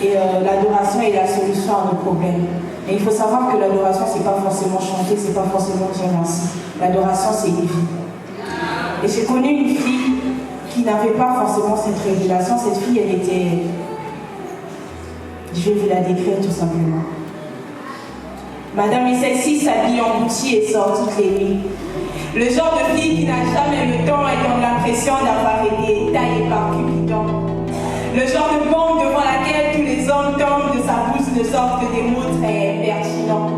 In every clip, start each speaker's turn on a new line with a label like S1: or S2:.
S1: et l'adoration est la solution à nos problèmes. Mais il faut savoir que l'adoration, c'est pas forcément chanter, c'est pas forcément dire merci. L'adoration, c'est une vie. Et j'ai connu une fille qui n'avait pas forcément cette révélation. Cette fille, elle était... Je vais vous la décrire tout simplement. Madame et celle-ci s'habille en Gucci et sort toutes les nuits. Le genre de fille qui n'a jamais le temps et donne l'impression d'avoir été taillée par Cupidon. Le genre de bombe devant laquelle tous les hommes tombent de sa bouche ne sortent que des mots très pertinents.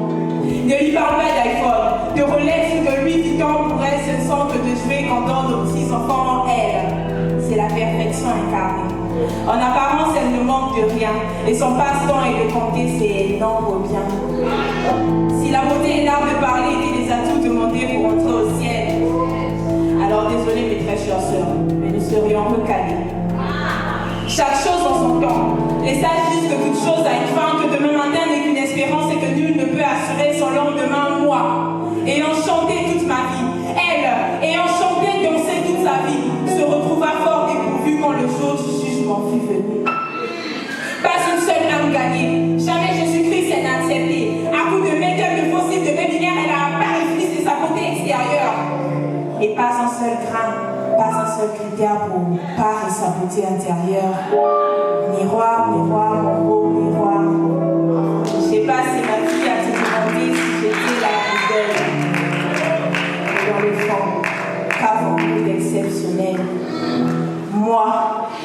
S1: Ne lui parle pas d'iPhone, de Rolex ou de Louis Vuitton. Pour elle, ce ne sont que de jouer qu'entendent nos petits-enfants. Elle, c'est la perfection incarnée. En apparence, elle ne manque de rien. Et son passe-temps est de compter ses nombres bien. Si la beauté est l'art de parler et les atouts demandés pour entrer au ciel, alors désolé mes très chères sœurs, mais nous serions recalés. Chaque chose en son temps. Les sages disent que toute chose a une fin, que demain matin n'est qu'une espérance et que nul ne peut assurer son lendemain. Moi, ayant chanté toute ma vie, elle, ayant chanté, dansé toute sa vie, se retrouva fort dépourvue quand le jour du jugement fut venu. Pas une seule âme gagnée, jamais Jésus-Christ s'est accepté. À coup de make-up, de fossiles, de webinaire, elle a apparu de sa beauté extérieure. Et pas un seul grain. Pas un seul critère pour parer sa beauté intérieure. Miroir, miroir, mon beau miroir. Je ne sais pas si ma fille a te demandé si j'étais la plus belle. Dans le fond, qu'avons-nous d'exceptionnel? Moi,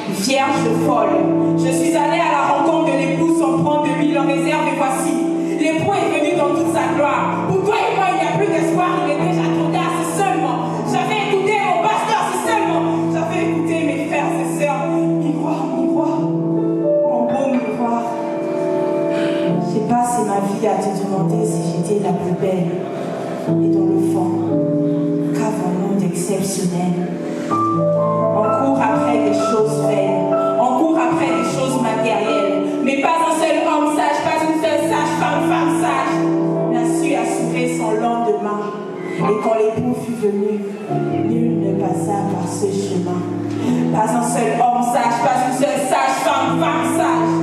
S1: vierge folle, je suis allée à la rencontre de l'époux sans prendre de l'huile en réserve et voici, l'époux est venu dans toute sa gloire. Pour toi et moi, il n'y a plus d'espoir, il est déjà trop tard, c'est seulement. J'avais écouté mon pasteur, c'est seulement. J'avais écouté mes frères et sœurs. Miroir, miroir, mon beau miroir. J'ai passé ma vie à te demander si j'étais la plus belle. Et dans le fond, qu'avons-nous d'exceptionnel? On court après des choses vaines, on court après des choses matérielles, mais pas un seul homme sage, pas une seule sage femme sage n'a su assurer son lendemain. Et quand l'époux fut venu, nul ne passa par ce chemin. Pas un seul homme sage, pas une seule sage femme sage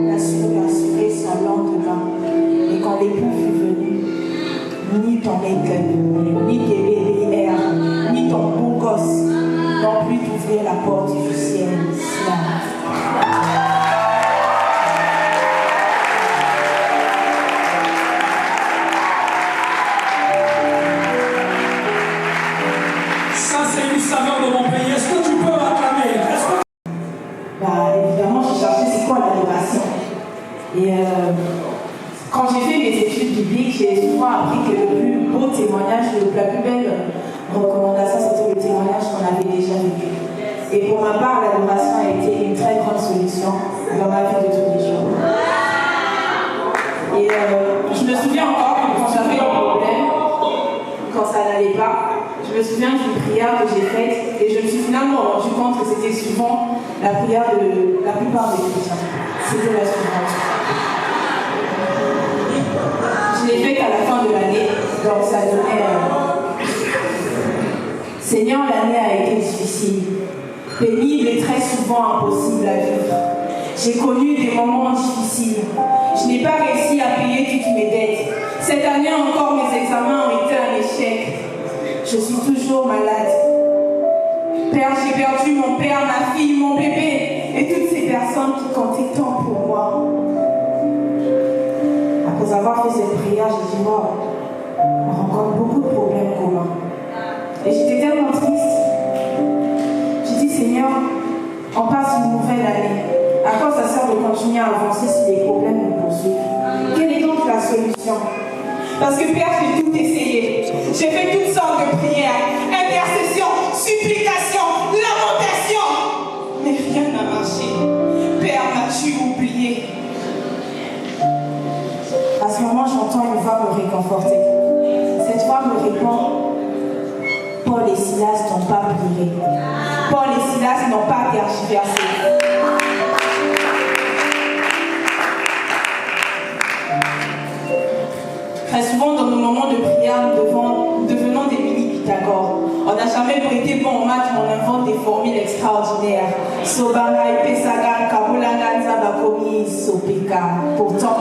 S1: n'a su assurer son lendemain. Et quand l'époux fut venu, ni ton make-up, ni tes bébés airs, ni ton beau gosse n'ont plus d'ouvrir la porte du ciel.
S2: Ça, c'est une saveur de mon pays. Est-ce que tu peux m'acclamer?
S1: Évidemment, j'ai cherché c'est quoi l'adoration. Et quand j'ai fait mes études bibliques, j'ai souvent appris que le plus beau témoignage, la plus belle recommandation, c'était le témoignage qu'on avait déjà vécu. Et pour ma part, l'adoration a été une très grande solution dans ma vie de tous les jours. Et je me souviens encore que quand j'avais un problème, quand ça n'allait pas, je me souviens d'une prière que j'ai faite et je me suis finalement rendu compte que c'était souvent la prière de la plupart des chrétiens. C'était la suivante. Je l'ai faite à la fin de l'année, donc ça donnait... Seigneur, l'année a été difficile, pénible et très souvent impossible à vivre. J'ai connu des moments difficiles. Je n'ai pas réussi à payer toutes mes dettes. Cette année encore, mes examens ont été un échec. Je suis toujours malade. Père, j'ai perdu mon père, ma fille, mon bébé et toutes ces personnes qui comptaient tant pour moi. Après avoir fait cette prière, j'ai dit, wow, on rencontre beaucoup de problèmes communs. Et j'étais tellement triste. J'ai dit, Seigneur, on passe une nouvelle année. À quoi ça sert de continuer à avancer si les problèmes nous poursuivent? Quelle est donc la solution? Parce que Père, j'ai tout essayé. J'ai fait toutes sortes de prières, intercession, supplication, lamentation. Mais rien n'a marché. Père, m'as-tu oublié? À ce moment, j'entends une voix me réconforter. Cette voix me répond, Paul et Silas n'ont pas pleuré. Paul et Silas n'ont pas tergiversé. Très souvent, dans nos moments de prière, nous devenons des mini-Pythagore. On n'a jamais été bon en maths, mais on invente des formules extraordinaires. Sobangai, Pesagan, Kabulagan, Zaba. commis au pécat. Pourtant,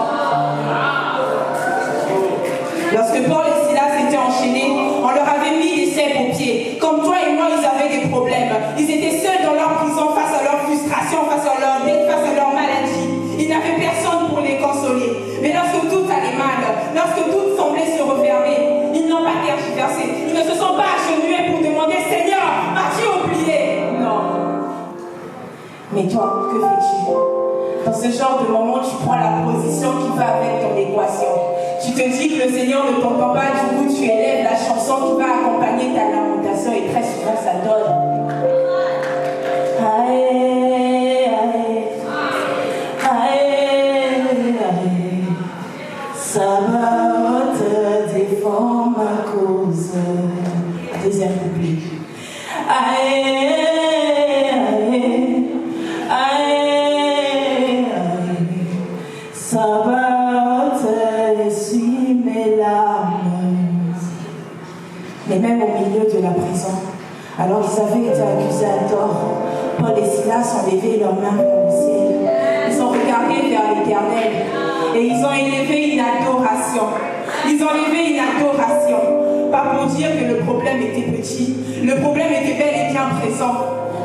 S1: lorsque Paul et Silas étaient enchaînés, on leur avait mis des cèpes aux pieds. Comme toi et moi, ils avaient des problèmes. Ils étaient seuls dans leur prison face à leur frustration, face à leur dette, face à leur maladie. Ils n'avaient personne pour les consoler. Mais lorsque tout allait mal, lorsque tout semblait se refermer, ils n'ont pas tergiversé. Ils ne se sont pas agenouillés pour demander « Seigneur, m'as-tu oublié ?» Non. Mais toi, que fais-tu? Dans ce genre de moment, tu prends la position qui va avec ton équation. Tu te dis que le Seigneur ne t'entend pas, du coup tu élèves la chanson qui va accompagner ta lamentation et très souvent ça donne. Aïe, aïe, aïe, aïe, Sabaoth défend ma cause. Deuxième couplet. Aïe, aïe, aïe, aïe, Sabaoth essuie mes larmes. Mais même au milieu de la prison, alors qu'ils avaient été accusés à tort, Paul et Silas ont levé leurs mains vers le ciel. Ils ont regardé vers l'Éternel et ils ont élevé une adoration. Ils ont élevé une adoration. Pas pour dire que le problème était petit. Le problème était bel et bien présent.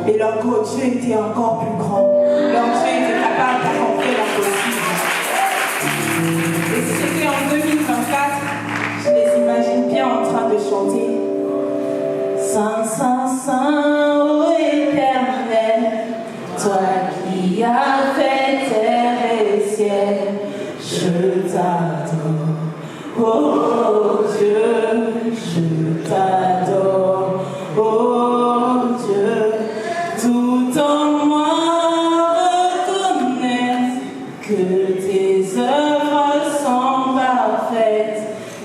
S1: Mais leur Dieu était encore plus grand. Leur Dieu était capable d'accomplir l'impossible. Et si c'était en 2024, je les imagine bien en train de chanter. Saint, Saint, Saint, ô Éternel, toi qui as fait terre et ciel, je t'adore. Oh Dieu, je t'adore. Oh Dieu, tout en moi reconnaît que tes œuvres sont parfaites.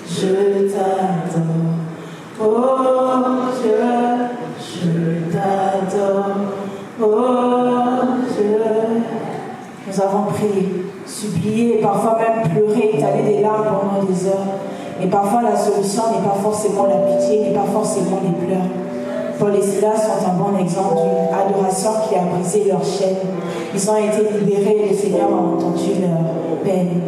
S1: Je t'adore. Oh Dieu, je t'adore. Oh Dieu. Nous avons prié, supplié, parfois même pleuré, étalé des larmes pendant des heures. Et parfois la solution n'est pas forcément la pitié, n'est pas forcément les pleurs. Paul et Silas sont un bon exemple d'une adoration qui a brisé leur chaîne. Ils ont été libérés et le Seigneur a entendu leur peine.